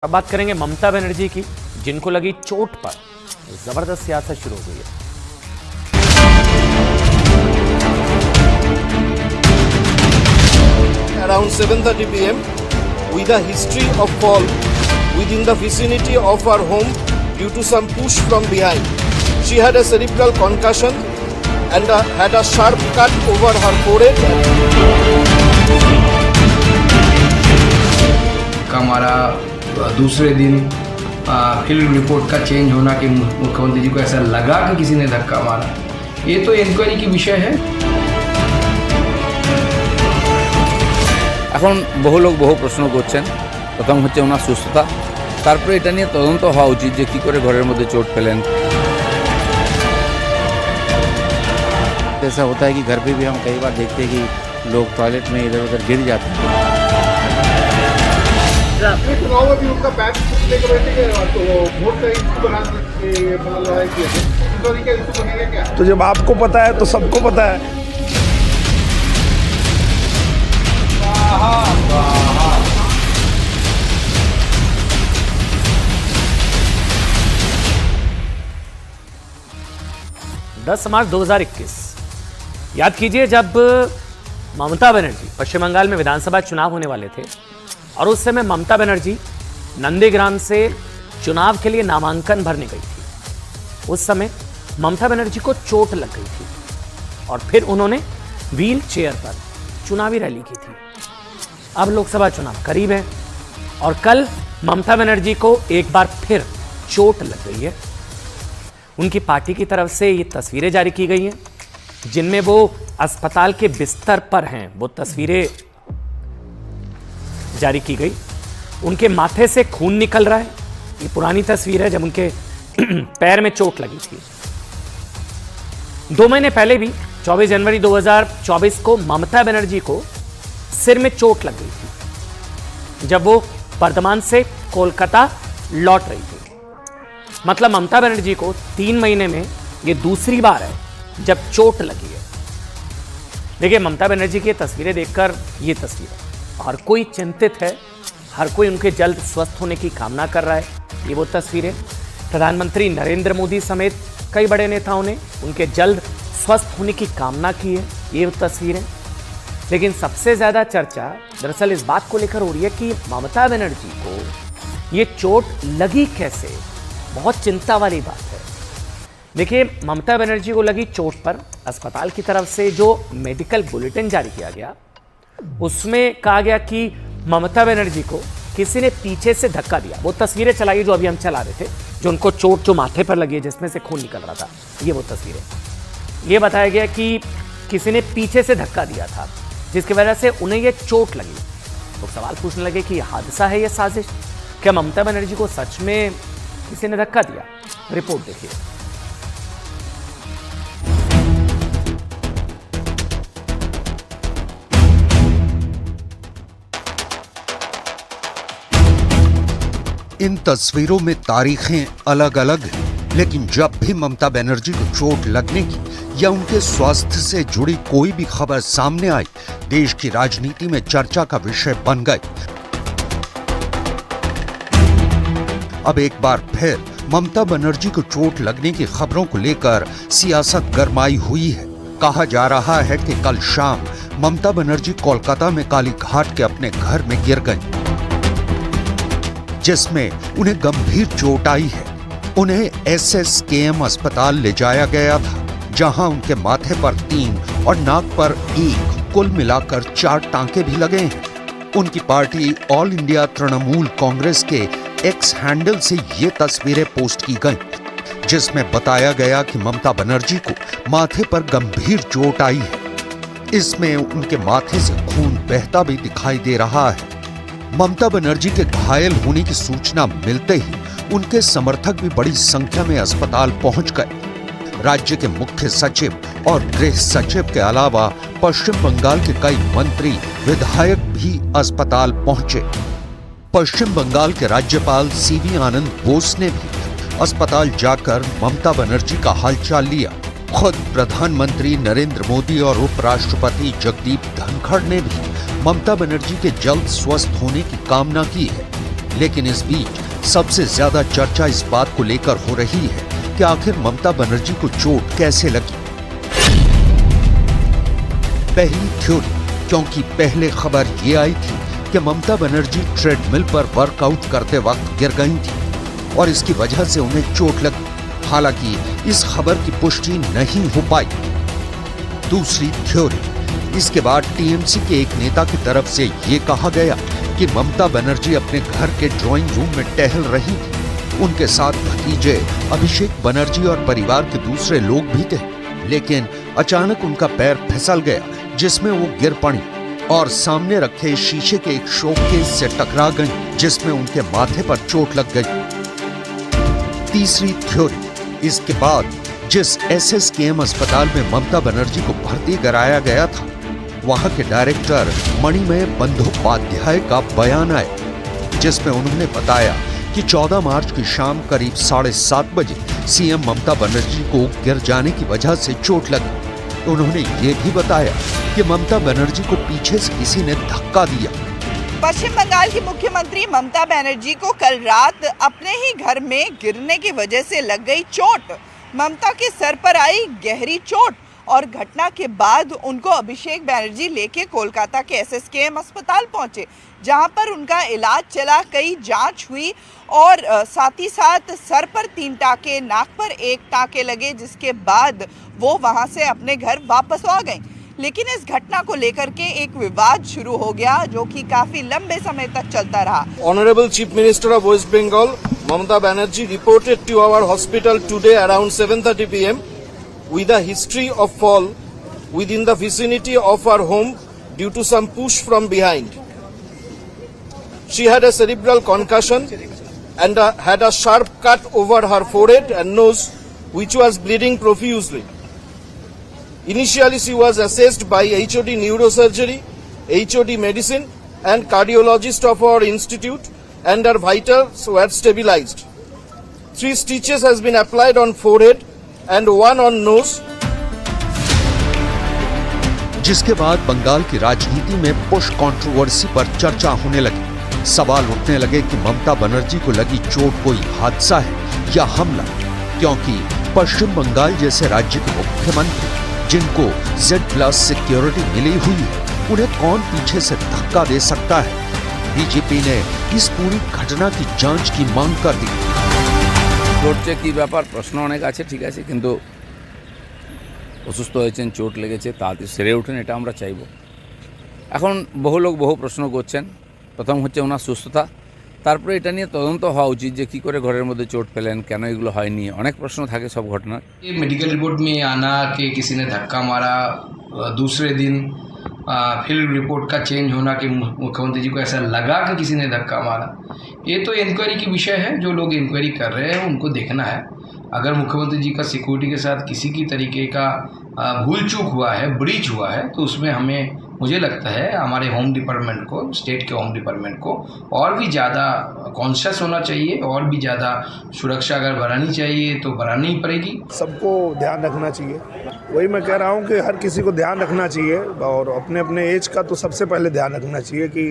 अब बात करेंगे ममता बनर्जी की, जिनको लगी चोट पर जबरदस्त सियासत शुरू हो गई है। Around 7:30 p.m. with a history of fall within the vicinity of her home due to some push from behind. She had a cerebral concussion and had a sharp cut over her forehead. हमारा दूसरे दिन film report का change होना कि मुख्यमंत्री जी को ऐसा लगा कि किसी ने धक्का मारा, ये तो इंक्वायरी की विषय है। এখন বহু লোক বহু প্রশ্ন করছেন। প্রথম হচ্ছে ওনার সুস্থতা, তারপরে এটা নিয়ে তদন্ত হওয়া উচিত যে কী করে ঘরের মধ্যে চোট পেলেন। ऐसा होता है कि घर पे भी हम कई बार देखते हैं कि लोग टॉयलेट में इधर उधर गिर जाते हैं। चुनाव में भी उनका बैच लेकर बैठे गए तो वोट का इशू बना के लड़ाई किया इस तरीके इशू बनेगा क्या? तो जब आपको पता है तो सबको पता है। मार्च 2021 याद कीजिए, जब ममता बनर्जी पश्चिम बंगाल में विधानसभा चुनाव होने वाले थे और उस समय ममता बनर्जी नंदीग्राम से चुनाव के लिए नामांकन भरने गई थी। उस समय ममता बनर्जी को चोट लग गई थी और फिर उन्होंने व्हील चेयर पर चुनावी रैली की थी। अब लोकसभा चुनाव करीब है और कल ममता बनर्जी को एक बार फिर चोट लग गई है। उनकी पार्टी की तरफ से ये तस्वीरें जारी की गई हैं जिनमें वो अस्पताल के बिस्तर पर हैं। वो तस्वीरें जारी की गई, उनके माथे से खून निकल रहा है। ये पुरानी तस्वीर है जब उनके पैर में चोट लगी थी। 2 महीने पहले भी 24 जनवरी 2024 को ममता बनर्जी को सिर में चोट लग गई थी जब वो वर्धमान से कोलकाता लौट रही थी। मतलब ममता बनर्जी को 3 महीने में ये दूसरी बार है जब चोट लगी है। देखिए, ममता बनर्जी की तस्वीरें देखकर ये तस्वीर, हर कोई चिंतित है, हर कोई उनके जल्द स्वस्थ होने की कामना कर रहा है। ये वो तस्वीरें, प्रधानमंत्री नरेंद्र मोदी समेत कई बड़े नेताओं ने उनके जल्द स्वस्थ होने की कामना की है। ये वो तस्वीरें। लेकिन सबसे ज्यादा चर्चा दरअसल इस बात को लेकर हो रही है कि ममता बनर्जी को ये चोट लगी कैसे। बहुत चिंता वाली बात है। देखिए, ममता बनर्जी को लगी चोट पर अस्पताल की तरफ से जो मेडिकल बुलेटिन जारी किया गया, उसमें कहा गया कि ममता बनर्जी को किसी ने पीछे से धक्का दिया। वो तस्वीरें चलाई जो अभी हम चला रहे थे, जो उनको चोट जो माथे पर लगी है जिसमें से खून निकल रहा था। ये वो तस्वीरें। ये बताया गया कि किसी ने पीछे से धक्का दिया था जिसकी वजह से उन्हें ये चोट लगी। तो सवाल पूछने लगे कि हादसा है या साजिश? क्या ममता बनर्जी को सच में किसी ने धक्का दिया? रिपोर्ट देखिए। इन तस्वीरों में तारीखें अलग अलग हैं, लेकिन जब भी ममता बनर्जी को चोट लगने की या उनके स्वास्थ्य से जुड़ी कोई भी खबर सामने आई, देश की राजनीति में चर्चा का विषय बन गई। अब एक बार फिर ममता बनर्जी को चोट लगने की खबरों को लेकर सियासत गरमाई हुई है। कहा जा रहा है कि कल शाम ममता बनर्जी कोलकाता में काली घाट के अपने घर में गिर गई, जिसमें उन्हें गंभीर चोट आई है। उन्हें SSKM अस्पताल ले जाया गया था, जहां उनके माथे पर 3 और नाक पर 1, कुल मिलाकर 4 टांके भी लगे हैं। उनकी party all India Trinamool Congress के एक्स हैंडल से ये तस्वीरें पोस्ट की गईं, जिसमें बताया गया कि ममता बनर्जी को माथे पर गंभीर चोट आई है। इसमें उनके माथे से खून बहता भी दिखाई दे रहा है। ममता बनर्जी के घायल होने की सूचना मिलते ही उनके समर्थक भी बड़ी संख्या में अस्पताल पहुंच गए। राज्य के मुख्य सचिव और गृह सचिव के अलावा पश्चिम बंगाल के कई मंत्री, विधायक भी अस्पताल पहुंचे। पश्चिम बंगाल के राज्यपाल CV आनंद बोस ने भी अस्पताल जाकर ममता बनर्जी का हालचाल लिया। खुद प्रधानमंत्री नरेंद्र मोदी और उपराष्ट्रपति जगदीप धनखड़ ने भी ममता बनर्जी के जल्द स्वस्थ होने की कामना की है। लेकिन इस बीच सबसे ज्यादा चर्चा इस बात को लेकर हो रही है कि आखिर ममता बनर्जी को चोट कैसे लगी। पहली थ्योरी, क्योंकि पहले खबर ये आई थी कि ममता बनर्जी ट्रेडमिल पर वर्कआउट करते वक्त गिर गई थी और इसकी वजह से उन्हें चोट लगी। हालांकि इस खबर की पुष्टि नहीं हो पाई। दूसरी थ्योरी, इसके बाद टीएमसी के एक नेता की तरफ से ये कहा गया कि ममता बनर्जी अपने घर के ड्राइंग रूम में टहल रही थी। उनके साथ भतीजे अभिषेक बनर्जी और परिवार के दूसरे लोग भी थे, लेकिन अचानक उनका पैर फिसल गया, जिसमें वो गिर पड़ी और सामने रखे शीशे के एक शोकेस से टकरा गई, जिसमें उनके माथे पर चोट लग गई। तीसरी थ्योरी, इसके बाद जिस एसएसकेएम अस्पताल में ममता बनर्जी को भर्ती कराया गया था, वहां के डायरेक्टर मणिमय बंदोपाध्याय का बयान आया, जिसमें उन्होंने बताया कि 14 मार्च की शाम करीब 7:30 बजे सीएम ममता बनर्जी को गिर जाने की वजह से चोट लगी। उन्होंने ये भी बताया कि ममता बनर्जी को पीछे से किसी ने धक्का दिया। पश्चिम बंगाल की मुख्यमंत्री ममता बनर्जी को कल रात अपने ही घर में गिरने की वजह से लग गई चोट। ममता के सर पर आई गहरी चोट और घटना के बाद उनको अभिषेक बनर्जी लेके कोलकाता के एसएसकेएम अस्पताल पहुंचे, जहां पर उनका इलाज चला, कई जांच हुई और साथ ही साथ सर पर 3 टाँके, नाक पर 1 टाँके लगे, जिसके बाद वो वहां से अपने घर वापस आ गई। लेकिन इस घटना को लेकर के एक विवाद शुरू हो गया, जो कि काफी लंबे समय तक चलता रहा। Honorable Chief Minister of West Bengal, Mamata Banerjee, reported to our hospital today around 7:30 p.m. with a history of fall within the vicinity of her home due to some push from behind. She had a cerebral concussion and had a sharp cut over her forehead and nose, which was bleeding profusely. Initially, she was assessed by HOD Neurosurgery, HOD Medicine and cardiologist of our institute, and her vitals were stabilized. 3 stitches has been applied on forehead and 1 on nose. जिसके बाद बंगाल की राजनीति में push controversy पर चर्चा होने लगी। सवाल उठने लगे कि ममता बनर्जी को लगी चोट कोई हादसा है या हमला, क्योंकि पश्चिम बंगाल जैसे राज्य के मुख्यमंत्री जिनको Z+ सिक्योरिटी मिली हुई है, उन्हें कौन पीछे से धक्का दे सकता है। बीजेपी ने इस पूरी घटना की जांच की मांग कर दी। ঘটছে কি ব্যাপার প্রশ্ন অনেক আছে, ঠিক আছে, কিন্তু অসুস্থ হয়েছেন, চোট লেগেছে, তাড়াতাড়ি সেরে ওঠেন, এটা আমরা চাইব। এখন বহু লোক বহু প্রশ্ন করছেন। প্রথম হচ্ছে ওনার সুস্থতা, তারপরে এটা নিয়ে তদন্ত হওয়া উচিত যে কী করে ঘরের মধ্যে চোট পেলেন, কেন এগুলো হয়নি, অনেক প্রশ্ন থাকে সব ঘটনার। ये मेडिकल रिपोर्ट में आना कि किसी ने धक्का मारा, दूसरे दिन फिल्म रिपोर्ट का चेंज होना कि मुख्यमंत्री जी को ऐसा लगा कि किसी ने धक्का मारा, ये तो इंक्वायरी की विषय है। जो लोग इंक्वायरी कर रहे हैं उनको देखना है। अगर मुख्यमंत्री जी का सिक्योरिटी के साथ किसी की तरीके का भूल चूक हुआ है, ब्रीच हुआ है, तो उसमें हमें, मुझे लगता है हमारे होम डिपार्टमेंट को, स्टेट के होम डिपार्टमेंट को और भी ज़्यादा कॉन्शियस होना चाहिए और भी ज़्यादा सुरक्षा अगर बढ़ानी चाहिए तो बढ़ानी ही पड़ेगी। सबको ध्यान रखना चाहिए। वही मैं कह रहा हूँ कि हर किसी को ध्यान रखना चाहिए और अपने अपने एज का तो सबसे पहले ध्यान रखना चाहिए कि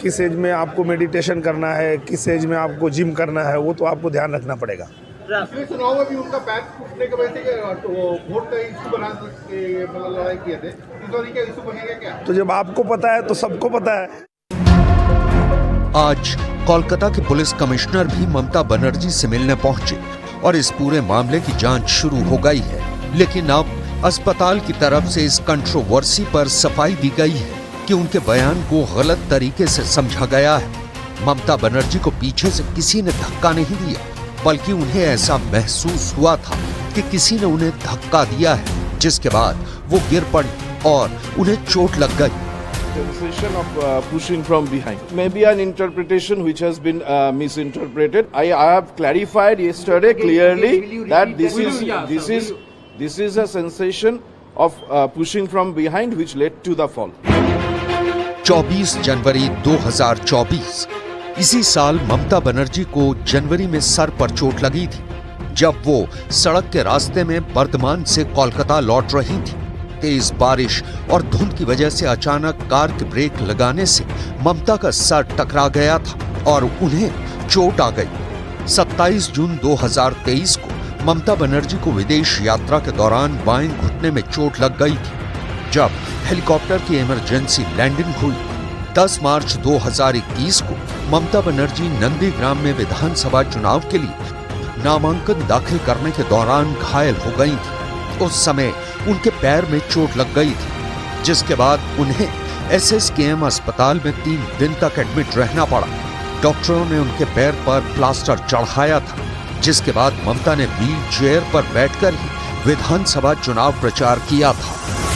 किस एज में आपको मेडिटेशन करना है, किस एज में आपको जिम करना है, वो तो आपको ध्यान रखना पड़ेगा। पिछले चुनाव में भी उनका पैर फूटने की वजह से तो वोट का इशू बना के मतलब लड़ाई किए थे, इस बार क्या इशू बनेगा क्या? तो जब आपको पता है तो सबको पता है। आज कोलकाता के पुलिस कमिश्नर भी ममता बनर्जी से मिलने पहुंचे और इस पूरे मामले की जांच शुरू हो गई है। लेकिन अब अस्पताल की तरफ से इस कंट्रोवर्सी पर सफाई दी गई है कि उनके बयान को गलत तरीके से समझा गया है। ममता बनर्जी को पीछे से किसी ने धक्का नहीं दिया, बल्कि उन्हें ऐसा महसूस हुआ था कि किसी ने उन्हें धक्का दिया है, जिसके बाद वो गिर पड़ी और उन्हें चोट लग गई। Sensation of pushing from behind may be an interpretation which has been misinterpreted. I have clarified yesterday clearly that this is a sensation of pushing from behind which led to the fall. 24 जनवरी 2024 इसी साल ममता बनर्जी को जनवरी में sir पर चोट लगी थी, जब वो सड़क के रास्ते में बर्धमान से कोलकाता लौट रही थी। तेज बारिश और धुंध की वजह से अचानक कार के ब्रेक लगाने से ममता का सर टकरा गया था और उन्हें चोट आ गई। 27 जून 2023 को ममता बनर्जी को विदेश यात्रा के दौरान बाएं घुटने में चोट लग गई थी जब हेलीकॉप्टर की इमरजेंसी लैंडिंग हुई। 10 मार्च 2021 को ममता बनर्जी नंदीग्राम में विधानसभा चुनाव के लिए नामांकन दाखिल करने के दौरान घायल हो गई थी। उस समय उनके पैर में चोट लग गई थी, जिसके बाद उन्हें SSKM अस्पताल में 3 दिन तक एडमिट रहना पड़ा। डॉक्टरों ने उनके पैर पर प्लास्टर चढ़ाया था, जिसके बाद ममता ने व्हील चेयर पर बैठकर ही विधानसभा चुनाव प्रचार किया था।